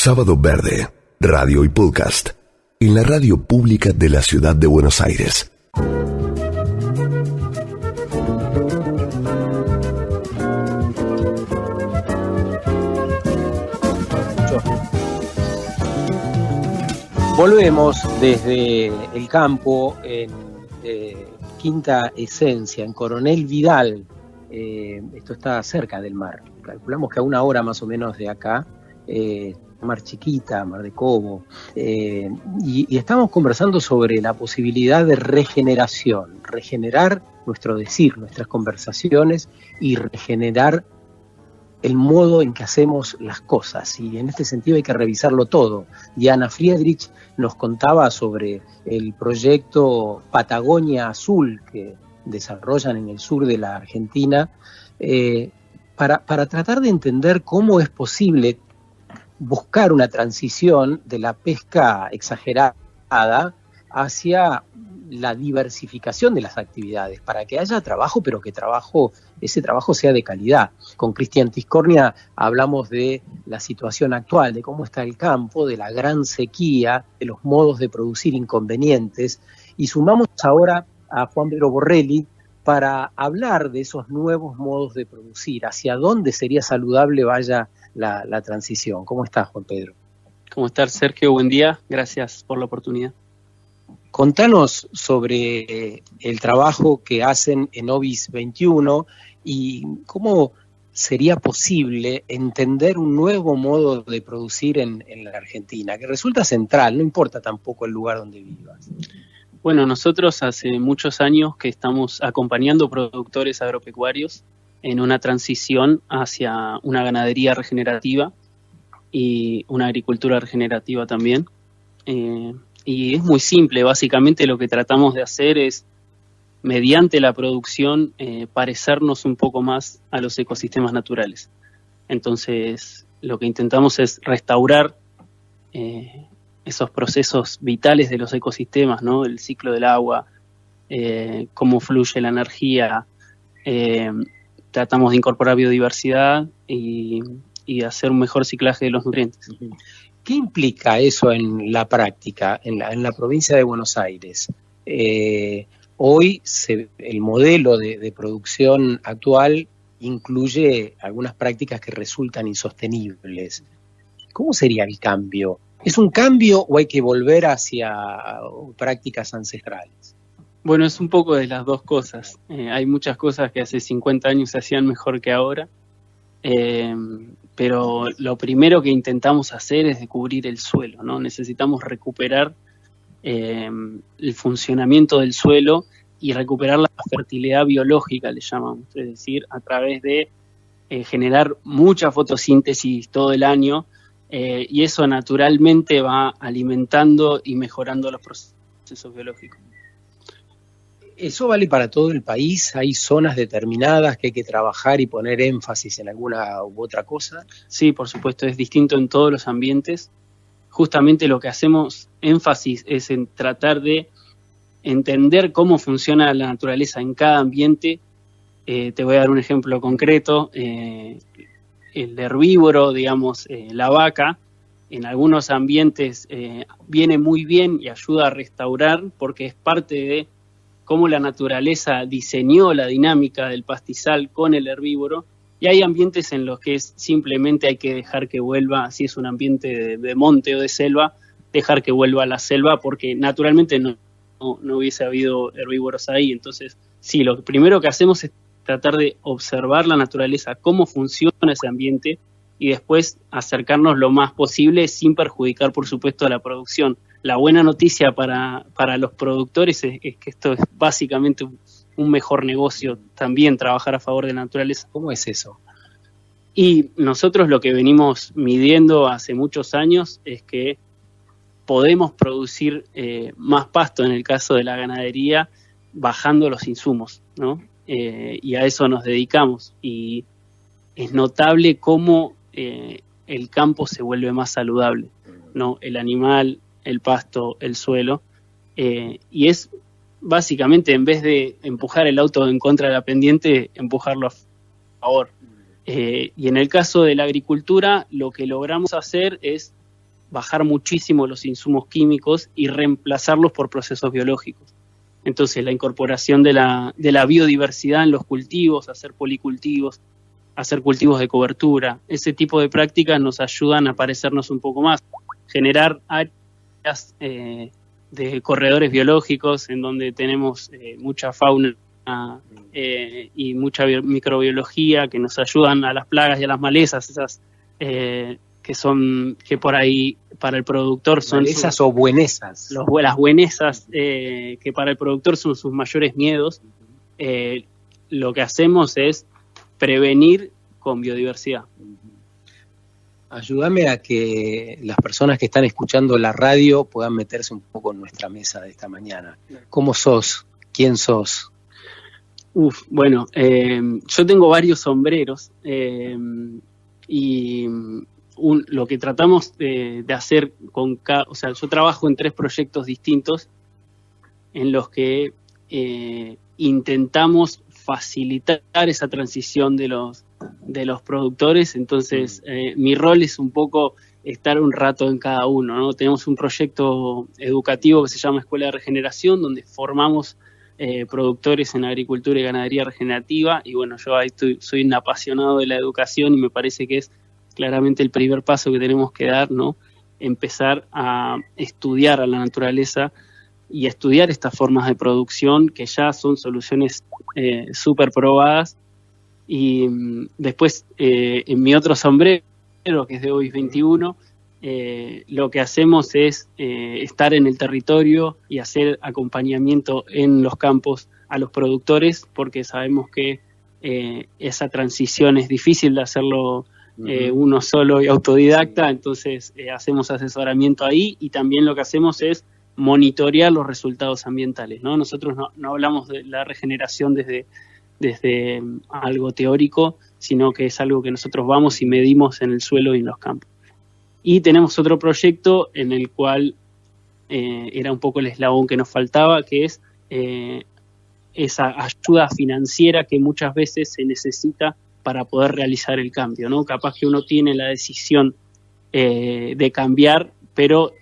Sábado Verde, radio y podcast, en la radio pública de la ciudad de Buenos Aires. Volvemos desde el campo en Quinta Esencia, en Coronel Vidal. Esto está cerca del mar. Calculamos que a 1 hora más o menos de acá, Mar Chiquita, Mar de Cobo. Y estamos conversando sobre la posibilidad de regeneración, regenerar nuestro decir, nuestras conversaciones y regenerar el modo en que hacemos las cosas, y en este sentido hay que revisarlo todo. Diana Friedrich nos contaba sobre el proyecto Patagonia Azul que desarrollan en el sur de la Argentina, para tratar de entender cómo es posible buscar una transición de la pesca exagerada hacia la diversificación de las actividades, para que haya trabajo, pero que ese trabajo sea de calidad. Con Cristian Tiscornia hablamos de la situación actual, de cómo está el campo, de la gran sequía, de los modos de producir inconvenientes, y sumamos ahora a Juan Pedro Borrelli para hablar de esos nuevos modos de producir, hacia dónde sería saludable vaya la transición. ¿Cómo estás, Juan Pedro? ¿Cómo estás, Sergio? Buen día, gracias por la oportunidad. Contanos sobre el trabajo que hacen en Ovis 21 y cómo sería posible entender un nuevo modo de producir en la Argentina, que resulta central, no importa tampoco el lugar donde vivas. Bueno, nosotros hace muchos años que estamos acompañando productores agropecuarios en una transición hacia una ganadería regenerativa y una agricultura regenerativa también. Y es muy simple, básicamente lo que tratamos de hacer es, mediante la producción, parecernos un poco más a los ecosistemas naturales. Entonces, lo que intentamos es restaurar esos procesos vitales de los ecosistemas, ¿no? El ciclo del agua, cómo fluye la energía, tratamos de incorporar biodiversidad y hacer un mejor ciclaje de los nutrientes. ¿Qué implica eso en la práctica, en la provincia de Buenos Aires? Hoy el modelo de producción actual incluye algunas prácticas que resultan insostenibles. ¿Cómo sería el cambio? ¿Es un cambio o hay que volver hacia prácticas ancestrales? Bueno, es un poco de las dos cosas. Hay muchas cosas que hace 50 años se hacían mejor que ahora. Pero lo primero que intentamos hacer es descubrir el suelo, ¿no? Necesitamos recuperar el funcionamiento del suelo y recuperar la fertilidad biológica, le llamamos, es decir, a través de generar mucha fotosíntesis todo el año, y eso naturalmente va alimentando y mejorando los procesos biológicos. ¿Eso vale para todo el país? ¿Hay zonas determinadas que hay que trabajar y poner énfasis en alguna u otra cosa? Sí, por supuesto, es distinto en todos los ambientes. Justamente lo que hacemos énfasis es en tratar de entender cómo funciona la naturaleza en cada ambiente. Te voy a dar un ejemplo concreto. El herbívoro, digamos, la vaca, en algunos ambientes viene muy bien y ayuda a restaurar porque es parte de cómo la naturaleza diseñó la dinámica del pastizal con el herbívoro, y hay ambientes en los que simplemente hay que dejar que vuelva, si es un ambiente de monte o de selva, dejar que vuelva a la selva, porque naturalmente no hubiese habido herbívoros ahí. Entonces, sí, lo primero que hacemos es tratar de observar la naturaleza, cómo funciona ese ambiente, y después acercarnos lo más posible sin perjudicar, por supuesto, a la producción. La buena noticia para los productores es que esto es básicamente un mejor negocio, también trabajar a favor de la naturaleza. ¿Cómo es eso? Y nosotros lo que venimos midiendo hace muchos años es que podemos producir más pasto en el caso de la ganadería bajando los insumos, ¿no? Y a eso nos dedicamos. Y es notable cómo el campo se vuelve más saludable, ¿no? El animal, el pasto, el suelo, y es básicamente, en vez de empujar el auto en contra de la pendiente, empujarlo a favor. Y en el caso de la agricultura, lo que logramos hacer es bajar muchísimo los insumos químicos y reemplazarlos por procesos biológicos. Entonces, la incorporación de la biodiversidad en los cultivos, hacer policultivos, hacer cultivos de cobertura, ese tipo de prácticas nos ayudan a parecernos un poco más, generar áreas de corredores biológicos en donde tenemos mucha fauna y mucha microbiología que nos ayudan a las plagas y a las malezas, esas que por ahí para el productor son... ¿Malezas o buenesas? Las buenesas, que para el productor son sus mayores miedos. Lo que hacemos es prevenir con biodiversidad. Ayúdame a que las personas que están escuchando la radio puedan meterse un poco en nuestra mesa de esta mañana. ¿Cómo sos? ¿Quién sos? Bueno, yo tengo varios sombreros y lo que tratamos de hacer o sea, yo trabajo en 3 proyectos distintos en los que intentamos facilitar esa transición de los productores. Entonces mi rol es un poco estar un rato en cada uno, ¿no? Tenemos un proyecto educativo que se llama Escuela de Regeneración, donde formamos productores en agricultura y ganadería regenerativa, y bueno, yo ahí soy un apasionado de la educación y me parece que es claramente el primer paso que tenemos que dar, ¿no? Empezar a estudiar a la naturaleza y estudiar estas formas de producción que ya son soluciones súper probadas. Y después, en mi otro sombrero, que es de hoy 21, lo que hacemos es estar en el territorio y hacer acompañamiento en los campos a los productores, porque sabemos que esa transición es difícil de hacerlo uno solo y autodidacta. Entonces hacemos asesoramiento ahí, y también lo que hacemos es monitorear los resultados ambientales, ¿no? Nosotros no hablamos de la regeneración desde algo teórico, sino que es algo que nosotros vamos y medimos en el suelo y en los campos. Y tenemos otro proyecto en el cual era un poco el eslabón que nos faltaba, que es esa ayuda financiera que muchas veces se necesita para poder realizar el cambio, ¿no? Capaz que uno tiene la decisión de cambiar, pero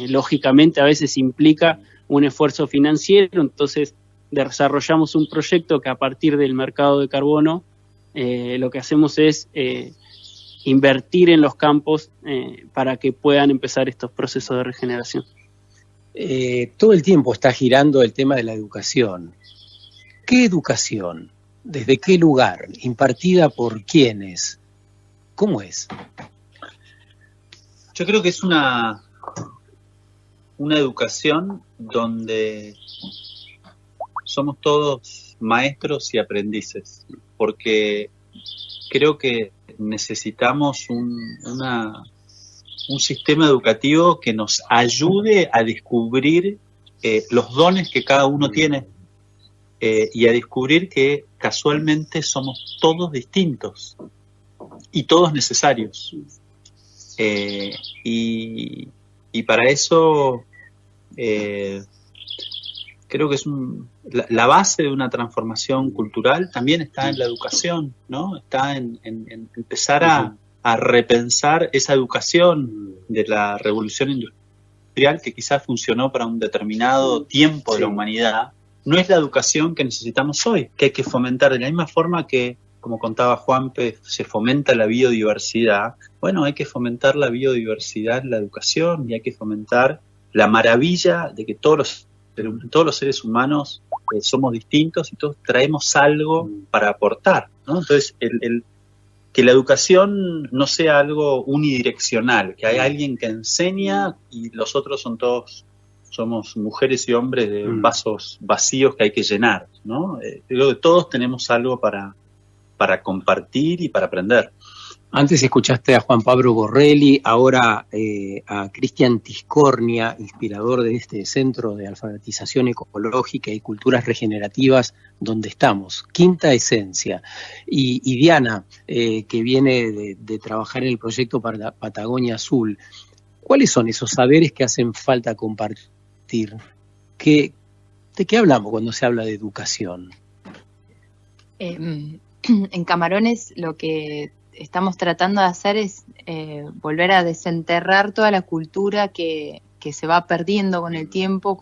lógicamente a veces implica un esfuerzo financiero. Entonces desarrollamos un proyecto que a partir del mercado de carbono lo que hacemos es invertir en los campos para que puedan empezar estos procesos de regeneración. Todo el tiempo está girando el tema de la educación. ¿Qué educación? ¿Desde qué lugar? ¿Impartida por quiénes? ¿Cómo es? Yo creo que es una educación donde somos todos maestros y aprendices, porque creo que necesitamos un sistema educativo que nos ayude a descubrir los dones que cada uno tiene y a descubrir que casualmente somos todos distintos y todos necesarios. Y para eso creo que es la base de una transformación cultural también está en la educación, ¿no? Está en empezar a repensar esa educación de la revolución industrial que quizás funcionó para un determinado tiempo de la humanidad. No es la educación que necesitamos hoy, que hay que fomentar de la misma forma que, como contaba Juanpe, se fomenta la biodiversidad. Bueno, hay que fomentar la biodiversidad en la educación y hay que fomentar la maravilla de que todos los seres humanos somos distintos y todos traemos algo para aportar, ¿no? Entonces, que la educación no sea algo unidireccional, que hay alguien que enseña y los otros somos mujeres y hombres de vasos vacíos que hay que llenar, ¿no? Creo que todos tenemos algo para compartir y para aprender. Antes escuchaste a Juan Pablo Borrelli, ahora a Cristian Tiscornia, inspirador de este Centro de Alfabetización Ecológica y Culturas Regenerativas, donde estamos, Quinta Esencia. Y Diana, que viene de trabajar en el proyecto Patagonia Azul. ¿Cuáles son esos saberes que hacen falta compartir? ¿De qué hablamos cuando se habla de educación? En Camarones lo que estamos tratando de hacer es volver a desenterrar toda la cultura que se va perdiendo con el tiempo.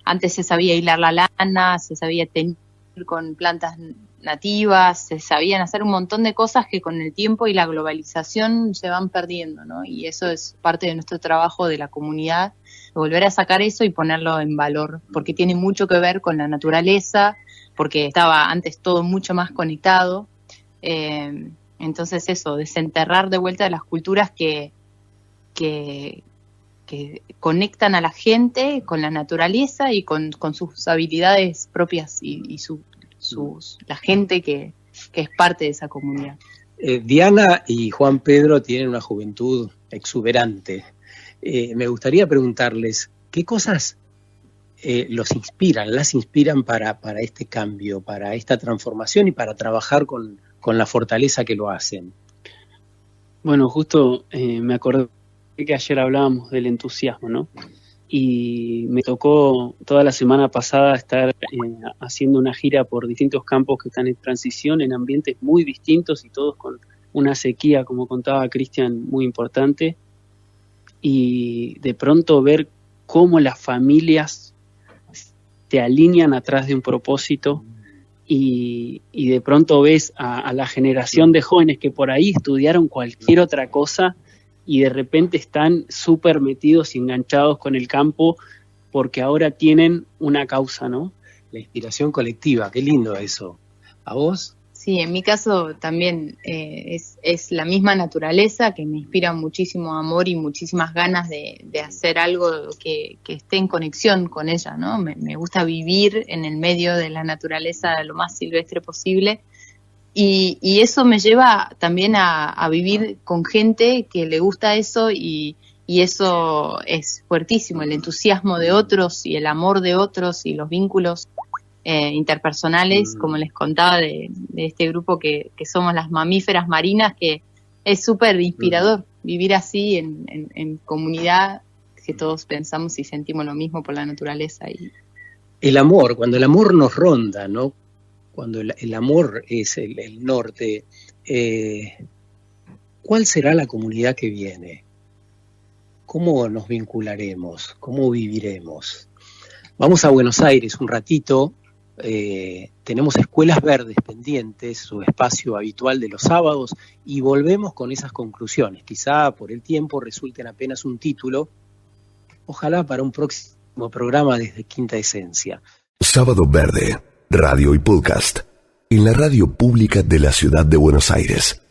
Antes se sabía hilar la lana, se sabía teñir con plantas nativas, se sabían hacer un montón de cosas que con el tiempo y la globalización se van perdiendo, ¿no? Y eso es parte de nuestro trabajo de la comunidad, volver a sacar eso y ponerlo en valor, porque tiene mucho que ver con la naturaleza, porque estaba antes todo mucho más conectado. Entonces eso, desenterrar de vuelta las culturas que conectan a la gente con la naturaleza y con sus habilidades propias y la gente que es parte de esa comunidad. Diana y Juan Pedro tienen una juventud exuberante. Me gustaría preguntarles, ¿qué cosas las inspiran para este cambio, para esta transformación y para trabajar con la fortaleza que lo hacen? Bueno, justo me acordé que ayer hablábamos del entusiasmo, ¿no? Y me tocó toda la semana pasada estar haciendo una gira por distintos campos que están en transición, en ambientes muy distintos y todos con una sequía, como contaba Cristian, muy importante. Y de pronto ver cómo las familias te alinean atrás de un propósito y de pronto ves a la generación de jóvenes que por ahí estudiaron cualquier otra cosa y de repente están súper metidos y enganchados con el campo porque ahora tienen una causa, ¿no? La inspiración colectiva, qué lindo eso. ¿A vos? Sí, en mi caso también es la misma naturaleza que me inspira muchísimo amor y muchísimas ganas de hacer algo que esté en conexión con ella, ¿no? Me gusta vivir en el medio de la naturaleza lo más silvestre posible. Y eso me lleva también a vivir con gente que le gusta eso y eso es fuertísimo, el entusiasmo de otros y el amor de otros y los vínculos interpersonales, como les contaba de este grupo que somos las mamíferas marinas, que es súper inspirador vivir así en comunidad, que todos pensamos y sentimos lo mismo por la naturaleza. El amor, cuando el amor nos ronda, ¿no? Cuando el amor es el norte, ¿cuál será la comunidad que viene? ¿Cómo nos vincularemos? ¿Cómo viviremos? Vamos a Buenos Aires un ratito, tenemos Escuelas Verdes pendientes, su espacio habitual de los sábados, y volvemos con esas conclusiones. Quizá por el tiempo resulten apenas un título, ojalá para un próximo programa desde Quinta Esencia. Sábado Verde, radio y podcast, en la radio pública de la ciudad de Buenos Aires.